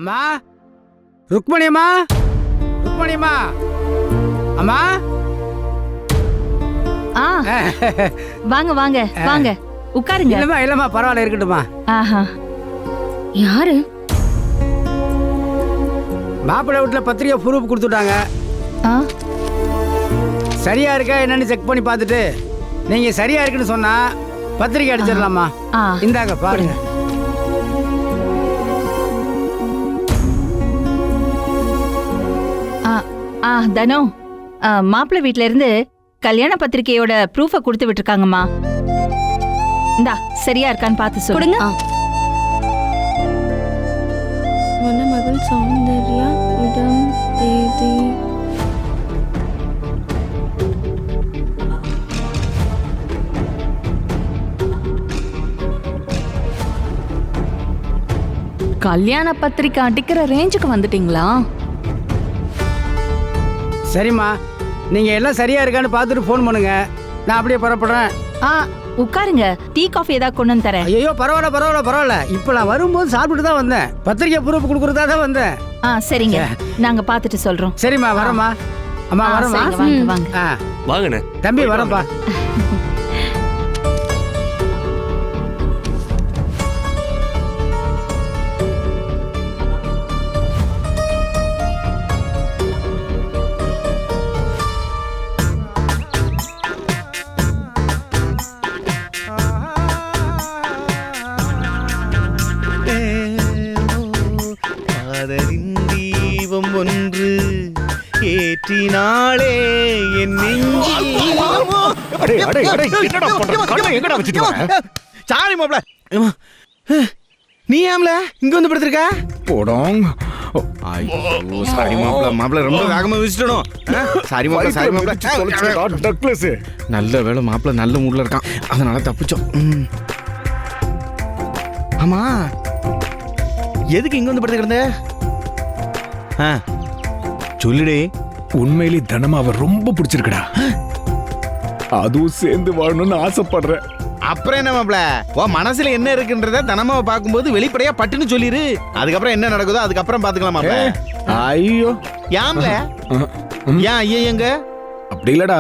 அம்மா, ருக்மணி அம்மா, ருக்மணி அம்மா, அம்மா. வாங்க வாங்க வாங்க உட்காருங்க. இல்லம்மா இல்லம்மா பரவாயில்ல இருக்கட்டுமா. ஆஹா, யாரு? மாப்பிள்ளை வீட்டில் பத்திரிக்கை ப்ரூஃப் கொடுத்துட்டாங்க. சரியா இருக்கா என்னன்னு செக் பண்ணி பார்த்துட்டு நீங்க சரியா இருக்குன்னு சொன்னா பத்திரிக்கை அடிச்சிடலாமா? இந்தாங்க பாருங்க. தனோ, மாப்பிள்ளை வீட்ல இருந்து கல்யாண பத்திரிக்கையோட ப்ரூஃப கொடுத்து விட்டுருக்காங்கம்மா. இந்தா சரியா இருக்கான்னு பார்த்து சொல்லுங்க. மணமகள் சௌந்தர்யா, இடம், தேதி. கல்யாண பத்திரிக்கை அடிக்கிற ரேஞ்சுக்கு வந்துட்டீங்களா? சரிம்மா, நீங்க எல்லாம் சரியா இருக்கான்னு பார்த்துட்டு ஃபோன் பண்ணுங்க. நான் அப்படியே புறப்படுறேன். உட்காருங்க, டீ காஃபி ஏதாவது கொண்டு வந்து தரேன். ஐயோ பரவாயில்ல பரவாயில்ல பரவாயில்ல. இப்போ நான் வரும்போது சாப்பிட்டு தான் வந்தேன். பத்திரிக்கை ப்ரூஃப் கொடுக்குறதா தான் வந்தேன். சரிங்க, நாங்க பார்த்துட்டு சொல்றோம். சரிம்மா வரமா. அம்மா வரமா. வாங்க வாங்க வாங்கண்ணே. தம்பி வரப்பா. தீபம் ஒன்று ஏற்றினாளே என் சாரி மாப்ள. நீ ஆம்ல இங்க வந்து படுத்திருக்க? போடோங். சாரி மாப்ள, மாப்ள ரொம்ப வேகமா வீசிட்டோம். சாரி மாப்ள, சாரி மாப்ள. டக்ளஸ் நல்ல வேளை மாப்ள நல்ல மூட்ல இருக்கான், அதனால தப்பிச்சோம். ஆமா, எதுக்கு இங்க வந்து படுத்துக்கிற? சொல்லுடே. உண்மையிலே தனமாவ ரொம்ப பிடிச்சிருக்கடா. அதுவும் சேர்ந்து வாழணும்னு ஆசைப்படுறேன். அப்புறம் என்ன மாப்ள, உன் மனசுல என்ன இருக்குன்றத தனமாவை பார்க்கும்போது வெளிப்படையா பட்டுன்னு சொல்லிரு. அதுக்கப்புறம் என்ன நடக்குதோ அதுக்கப்புறம் பாத்துக்கலாம் மாப்ள. ஐயோ யாம்ல ஏன் ஐயா எங்க? அப்படி இல்லடா,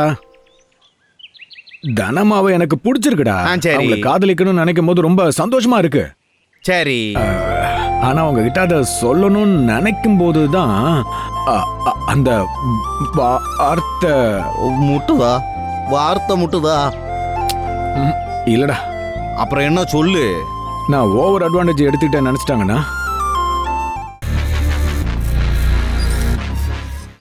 தனமாவை எனக்கு பிடிச்சிருக்குடா. அவங்கள காதலிக்கணும்னு நினைக்கும் போது ரொம்ப சந்தோஷமா இருக்கு. சரி, ஆனா உங்ககிட்ட அதை சொல்லணும்னு நினைக்கும் போதுதான் அந்த வார்த்தை முட்டுதா. வார்த்தை முட்டுதா? இல்லடா. அப்புறம் என்ன சொல்லு? நான் ஓவர் அட்வான்டேஜ் எடுத்துக்கிட்டேன்னு நினைச்சிட்டாங்கன்னா